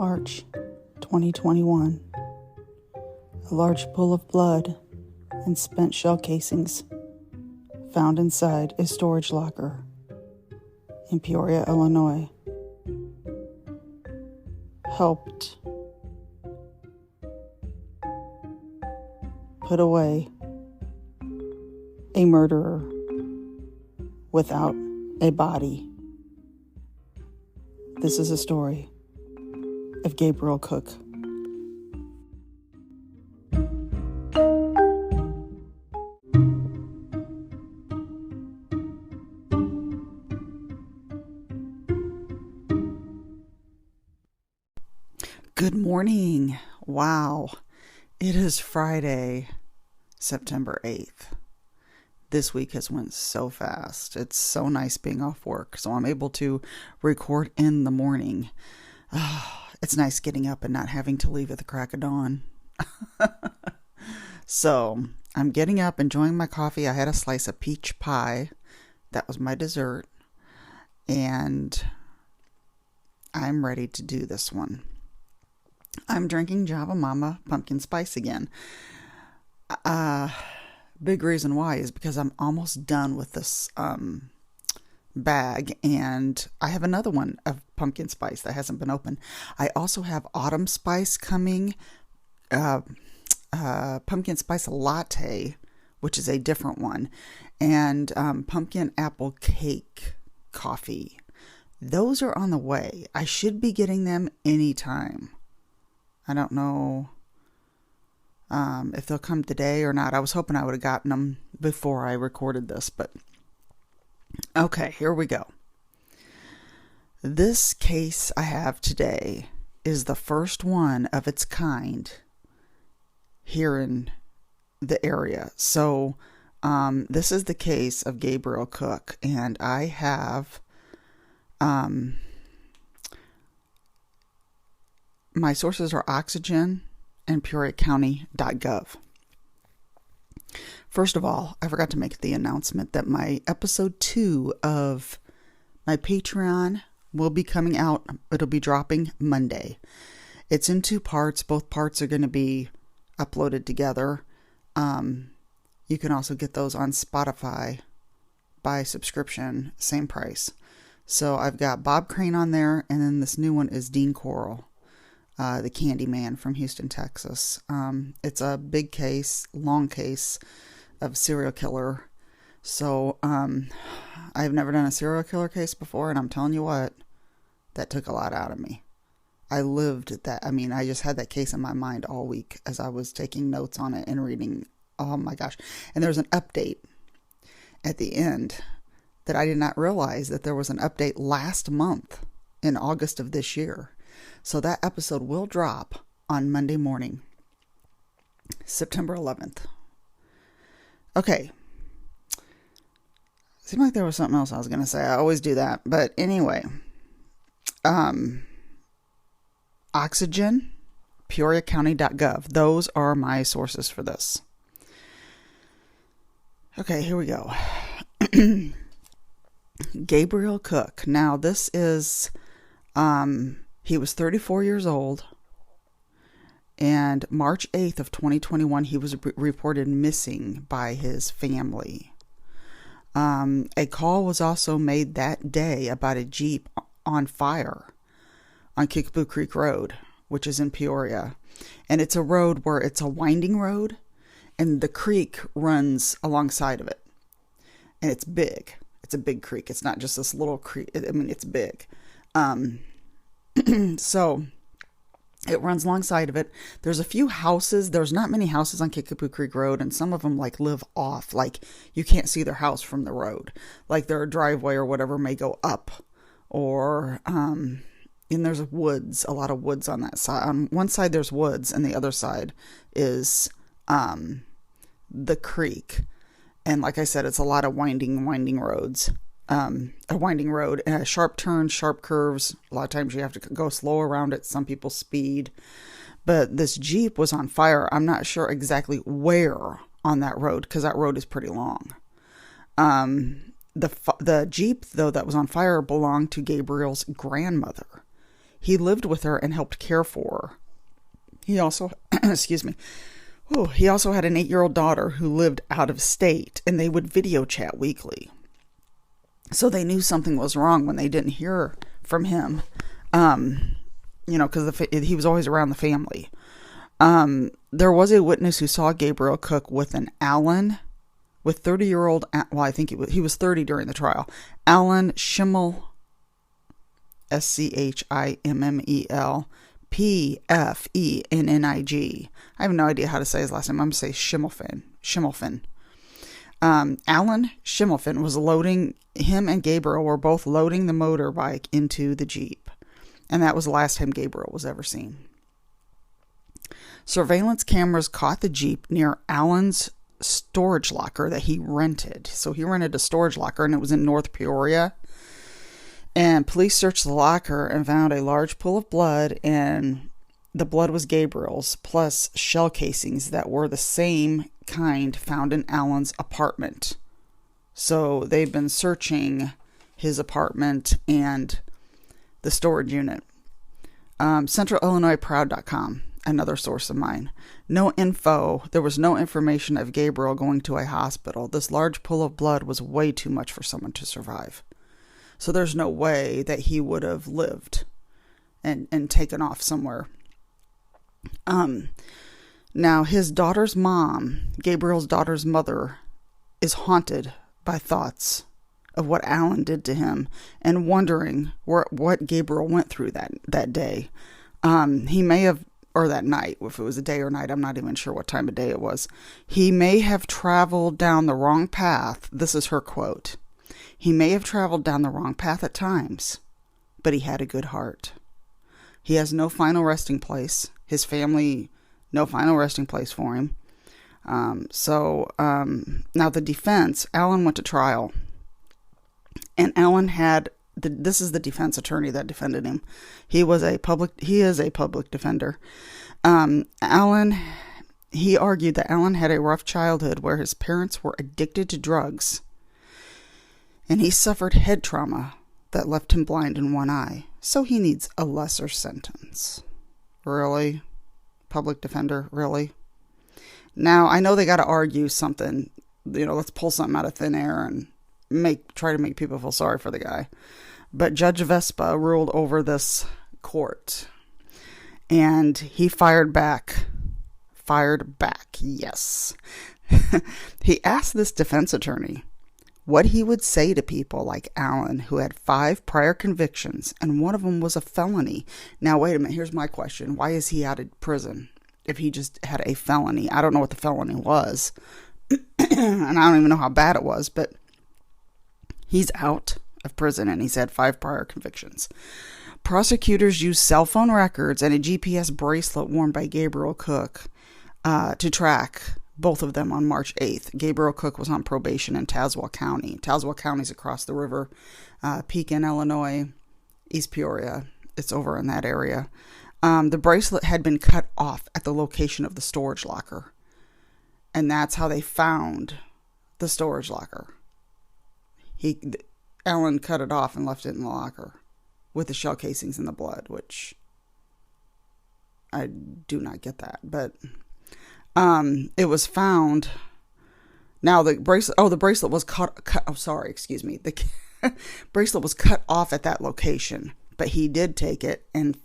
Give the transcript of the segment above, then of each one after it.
March 2021. A large pool of blood and spent shell casings found inside a storage locker in Peoria, Illinois. Helped put away a murderer without a body. This is a story of Gabriel Cook. Good morning. Wow. It is Friday, September 8th. This week has went so fast. It's so nice being off work, so I'm able to record in the morning. It's nice getting up and not having to leave at the crack of dawn. So I'm getting up, enjoying my coffee. I had a slice of peach pie. That was my dessert. And I'm ready to do this one. I'm drinking Java Mama pumpkin spice again. Big reason why is because I'm almost done with this bag, and I have another one of pumpkin spice that hasn't been opened. I also have autumn spice coming, pumpkin spice latte, which is a different one, and pumpkin apple cake coffee. Those are on the way. I should be getting them anytime. I don't know if they'll come today or not. I was hoping I would have gotten them before I recorded this, but okay, here we go. This case I have today is the first one of its kind here in the area. So this is the case of Gabriel Cook, and I have my sources are Oxygen and PeoriaCounty.gov. First of all, I forgot to make the announcement that my episode 2 of my Patreon will be coming out. It'll be dropping Monday. It's in 2 parts. Both parts are going to be uploaded together. You can also get those on Spotify by subscription, same price. So I've got Bob Crane on there, and then this new one is Dean Coral. The Candy Man from Houston, Texas. It's a big case, long case of serial killer. So I've never done a serial killer case before, and I'm telling you what, that took a lot out of me. I lived that. I mean, I just had that case in my mind all week as I was taking notes on it and reading. Oh my gosh. And there's an update at the end that I did not realize that there was an update last month in August of this year. So that episode will drop on Monday morning, September 11th. Okay. Seemed like there was something else I was going to say. I always do that. But anyway, Oxygen, PeoriaCounty.gov. Those are my sources for this. Okay, here we go. Gabriel Cook. Now, this is... he was 34 years old, and March 8th of 2021, he was reported missing by his family. A call was also made that day about a Jeep on fire on Kickapoo Creek Road, which is in Peoria. And it's a road where it's a winding road, and the creek runs alongside of it. And it's big. It's a big creek. It's not just this little creek. I mean, it's big. So it runs alongside of it. There's a few houses. There's not many houses on Kickapoo Creek Road, and some of them like live off. Like you can't see their house from the road. Like their driveway or whatever may go up, or and there's woods. A lot of woods on that side. On one side there's woods, and the other side is the creek. And like I said, it's a lot of winding roads. A winding road, sharp turns, sharp curves. A lot of times you have to go slow around it. Some people speed. But this Jeep was on fire. I'm not sure exactly where on that road, because that road is pretty long. The Jeep, though, that was on fire belonged to Gabriel's grandmother. He lived with her and helped care for her. He also, excuse me, he also had an 8-year-old daughter who lived out of state, and they would video chat weekly. So they knew something was wrong when they didn't hear from him, because he was always around the family. There was a witness who saw Gabriel cook with an Alan, with 30-year-old, well, I think he was 30 during the trial, Alan Schimmel, Schimmel, Pfennig. I have no idea how to say his last name. I'm going to say Schimmelfin. Alan Schimmelfin was loading, him and Gabriel were both loading the motorbike into the Jeep. And that was the last time Gabriel was ever seen. Surveillance cameras caught the Jeep near Alan's storage locker that he rented. So he rented a storage locker, and it was in North Peoria. And police searched the locker and found a large pool of blood, and the blood was Gabriel's, plus shell casings that were the same kind found in Alan's apartment. So they've been searching his apartment and the storage unit. CentralIllinoisProud.com, another source of mine. There was no information of Gabriel going to a hospital. This large pool of blood was way too much for someone to survive. So there's no way that he would have lived and taken off somewhere. Now, his daughter's mom, Gabriel's daughter's mother, is haunted by thoughts of what Alan did to him and wondering what Gabriel went through that day. He may have, or that night, if it was a day or night, I'm not even sure what time of day it was. He may have traveled down the wrong path. This is her quote. He may have traveled down the wrong path at times, but he had a good heart. He has no final resting place. His family, no final resting place for him. Now the defense, Alan went to trial. And Alan this is the defense attorney that defended him. He is a public defender. He argued that Alan had a rough childhood where his parents were addicted to drugs. And he suffered head trauma that left him blind in one eye. So he needs a lesser sentence. Really? Public defender? Really? Now, I know they got to argue something. Let's pull something out of thin air and try to make people feel sorry for the guy. But Judge Vespa ruled over this court. And he fired back. Yes. He asked this defense attorney what he would say to people like Alan, who had 5 prior convictions, and one of them was a felony. Now, wait a minute. Here's my question. Why is he out of prison if he just had a felony? I don't know what the felony was, and I don't even know how bad it was, but he's out of prison, and he's had 5 prior convictions. Prosecutors used cell phone records and a GPS bracelet worn by Gabriel Cook to track both of them on March 8th. Gabriel Cook was on probation in Tazewell County. Tazewell County's across the river. Pekin, Illinois, East Peoria. It's over in that area. The bracelet had been cut off at the location of the storage locker. And that's how they found the storage locker. Alan cut it off and left it in the locker with the shell casings and the blood, which I do not get that, but it was found. Now the bracelet was cut. The bracelet was cut off at that location, but he did take it and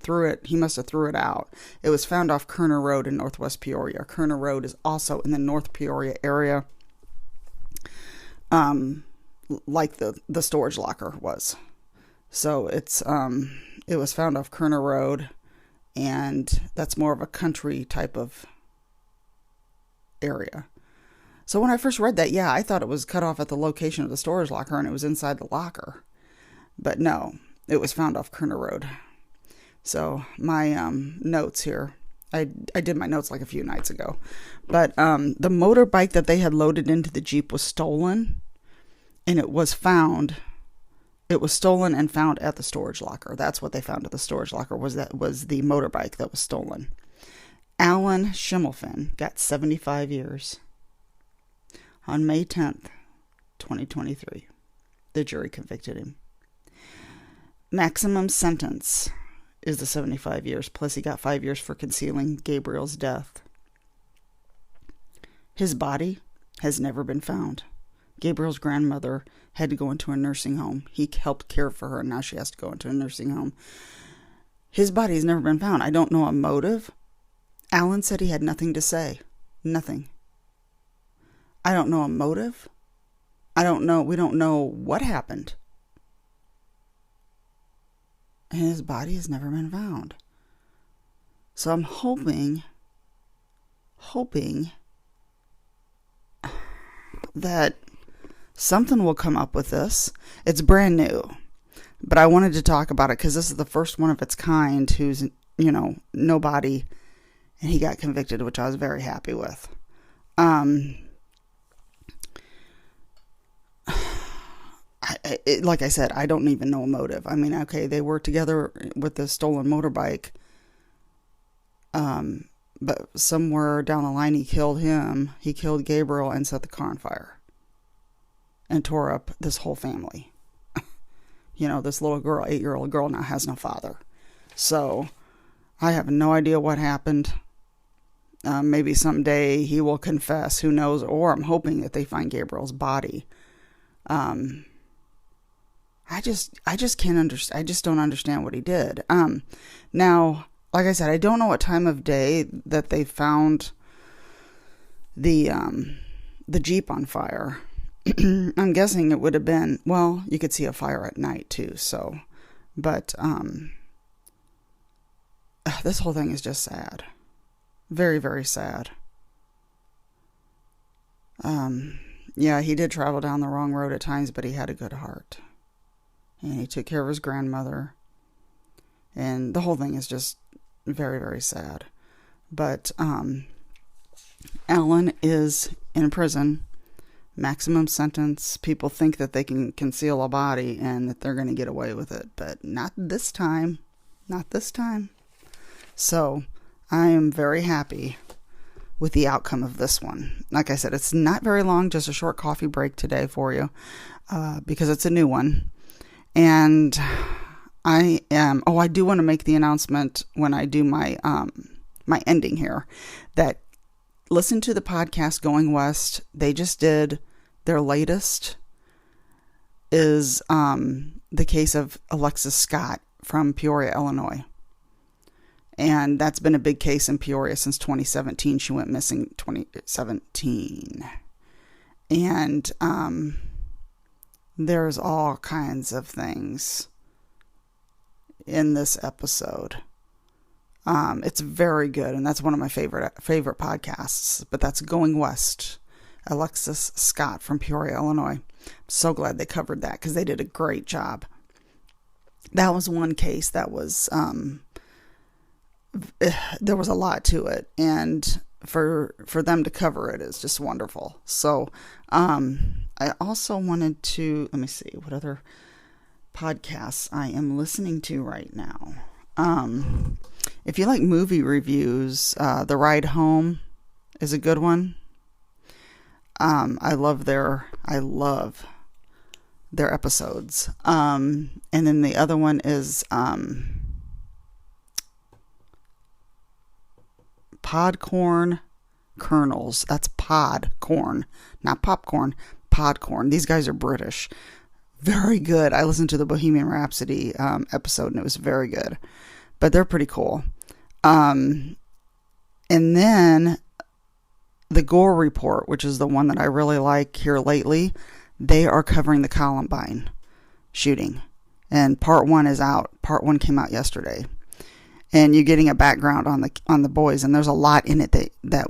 threw it. He must have threw it out. It was found off Kerner Road in Northwest Peoria. Kerner Road is also in the North Peoria area. Like the storage locker was. So it was found off Kerner Road, and that's more of a country type of area. So when I first read that, I thought it was cut off at the location of the storage locker and it was inside the locker. But no, it was found off Kerner Road. So my notes here, I did my notes like a few nights ago. But the motorbike that they had loaded into the Jeep was stolen, and it was stolen and found at the storage locker. That's what they found at the storage locker, was the motorbike that was stolen. Alan Schimmelfin got 75 years. On May 10th, 2023, the jury convicted him. Maximum sentence is the 75 years. Plus he got 5 years for concealing Gabriel's death. His body has never been found. Gabriel's grandmother had to go into a nursing home. He helped care for her, and now she has to go into a nursing home. His body has never been found. I don't know a motive. Alan said he had nothing to say. Nothing. I don't know a motive. I don't know. We don't know what happened. And his body has never been found. So I'm hoping that something will come up with this. It's brand new, but I wanted to talk about it because this is the first one of its kind who's, nobody, and he got convicted, which I was very happy with. Like I said, I don't even know a motive. I mean, okay, they were together with the stolen motorbike, but somewhere down the line he killed him. He killed Gabriel and set the car on fire and tore up this whole family. This little girl, 8-year-old girl, now has no father. So I have no idea what happened. Maybe someday he will confess, who knows, or I'm hoping that they find Gabriel's body. I just can't understand. I just don't understand what he did. Now, like I said, I don't know what time of day that they found the Jeep on fire. I'm guessing it would have been, well, you could see a fire at night too. So, but, this whole thing is just sad. Very, very sad. Yeah, he did travel down the wrong road at times, but he had a good heart. And he took care of his grandmother. And the whole thing is just very, very sad. But Alan is in prison. Maximum sentence. People think that they can conceal a body and that they're going to get away with it. But not this time. Not this time. So I am very happy with the outcome of this one. Like I said, it's not very long, just a short coffee break today for you, because it's a new one. And I do want to make the announcement when I do my my ending here, that listen to the podcast Going West. They just did their latest is the case of Alexis Scott from Peoria, Illinois. And that's been a big case in Peoria since 2017. She went missing 2017. And there's all kinds of things in this episode. It's very good, and that's one of my favorite podcasts. But that's Going West. Alexis Scott from Peoria, Illinois. I'm so glad they covered that because they did a great job. That was one case that was... there was a lot to it, and for them to cover it is just wonderful. So I also wanted to, let me see what other podcasts I am listening to right now. If you like movie reviews, The Ride Home is a good one. I love their episodes. And then the other one is Podcorn Kernels. That's Podcorn, not popcorn. Podcorn. These guys are British. Very good. I listened to the Bohemian Rhapsody episode, and it was very good. But they're pretty cool. And then the Gore Report, which is the one that I really like here lately, they are covering the Columbine shooting. And part 1 is out. Part 1 came out yesterday. And you're getting a background on the boys, and there's a lot in it that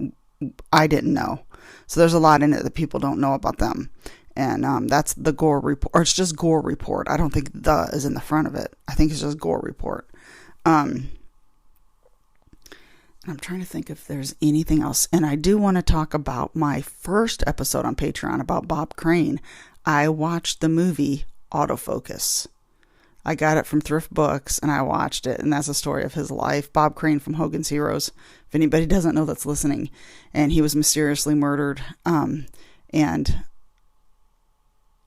I didn't know. So there's a lot in it that people don't know about them. And that's the Gore Report, or it's just Gore Report. I don't think "the" is in the front of it. I think it's just Gore Report. I'm trying to think if there's anything else. And I do want to talk about my first episode on Patreon about Bob Crane. I watched the movie Autofocus. I got it from Thrift Books, and I watched it, and that's the story of his life. Bob Crane from Hogan's Heroes, if anybody doesn't know that's listening. And he was mysteriously murdered. And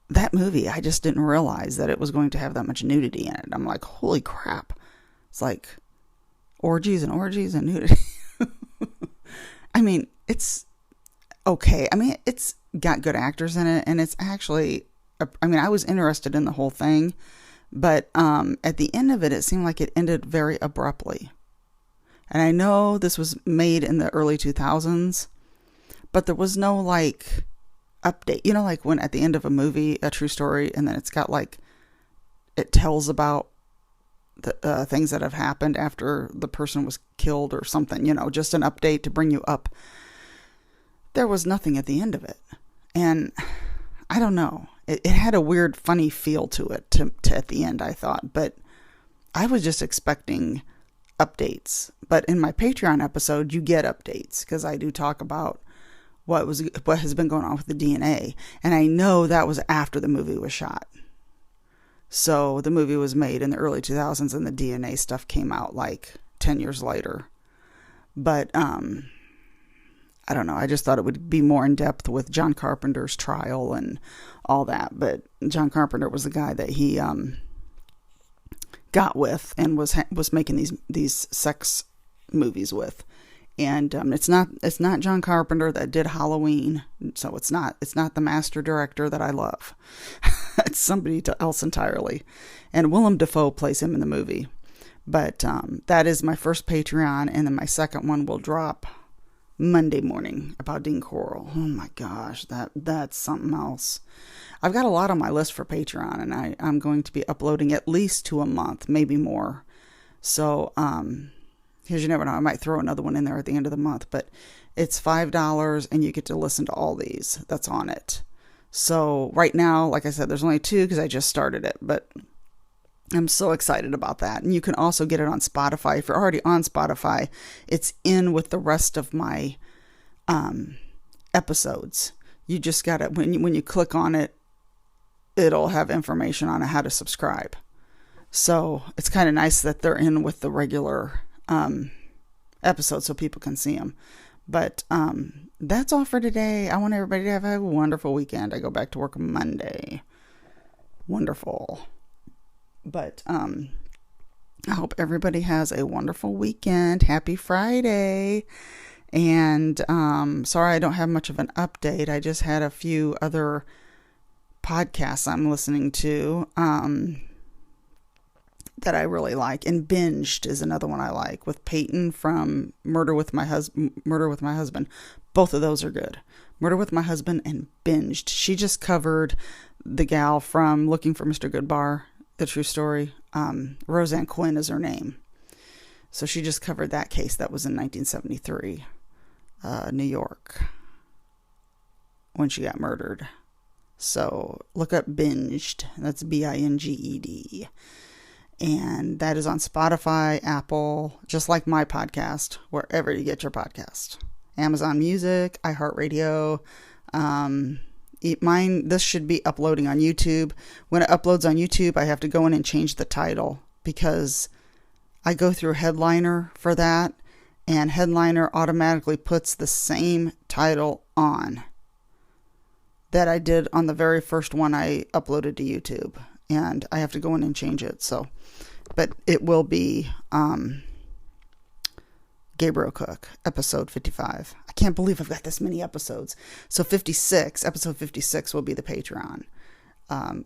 that movie, I just didn't realize that it was going to have that much nudity in it. I'm like, holy crap. It's like orgies and nudity. I mean, it's okay. I mean, it's got good actors in it, and it's actually, I mean, I was interested in the whole thing, but at the end of it, it seemed like it ended very abruptly. And I know this was made in the early 2000s, but there was no like update. You know, like when at the end of a movie, a true story, and then it's got like, it tells about the things that have happened after the person was killed or something, you know, just an update to bring you up. There was nothing at the end of it. And I don't know. It had a weird, funny feel to it to at the end, I thought. But I was just expecting updates. But in my Patreon episode, you get updates because I do talk about what has been going on with the DNA. And I know that was after the movie was shot. So the movie was made in the early 2000s and the DNA stuff came out like 10 years later. But I don't know. I just thought it would be more in depth with John Carpenter's trial and all that. But John Carpenter was the guy that he got with and was making these sex movies with. And it's not John Carpenter that did Halloween, so it's not the master director that I love. It's somebody else entirely. And Willem Dafoe plays him in the movie. But that is my first Patreon, and then my second one will drop Monday morning about Dean Coral. Oh my gosh, that's something else. I've got a lot on my list for Patreon, and I'm going to be uploading at least 2 a month, maybe more. So, because you never know, I might throw another one in there at the end of the month, but it's $5 and you get to listen to all these that's on it. So right now, like I said, there's only 2 because I just started it, but I'm so excited about that. And you can also get it on Spotify. If you're already on Spotify, it's in with the rest of my episodes. You just got to, when you click on it, it'll have information on how to subscribe. So it's kind of nice that they're in with the regular episodes so people can see them. But that's all for today. I want everybody to have a wonderful weekend. I go back to work Monday. Wonderful. But I hope everybody has a wonderful weekend. Happy Friday. And sorry I don't have much of an update. I just had a few other podcasts I'm listening to that I really like. And Binged is another one I like, with Peyton from Murder with My Husband. Both of those are good. Murder with My Husband and Binged. She just covered the gal from Looking for Mr. Goodbar, the true story. Roseanne Quinn is her name. So she just covered that case that was in 1973, New York, when she got murdered. So look up Binged. That's Binged. And that is on Spotify, Apple, just like my podcast, wherever you get your podcast. Amazon Music, iHeartRadio. This should be uploading on YouTube. When it uploads on YouTube, I have to go in and change the title because I go through Headliner for that, and Headliner automatically puts the same title on that I did on the very first one I uploaded to YouTube, and I have to go in and change it. So, but it will be Gabriel Cook, episode 55. I can't believe I've got this many episodes. So episode 56 will be the Patreon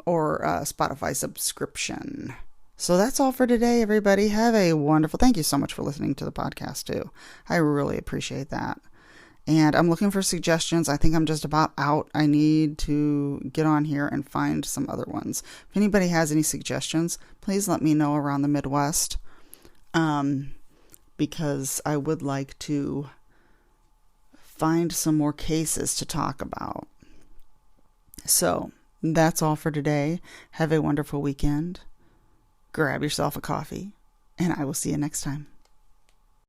or Spotify subscription. So that's all for today, everybody. Have a wonderful, thank you so much for listening to the podcast too. I really appreciate that. And I'm looking for suggestions. I think I'm just about out. I need to get on here and find some other ones. If anybody has any suggestions, please let me know around the Midwest. Because I would like to find some more cases to talk about. So that's all for today. Have a wonderful weekend. Grab yourself a coffee, and I will see you next time.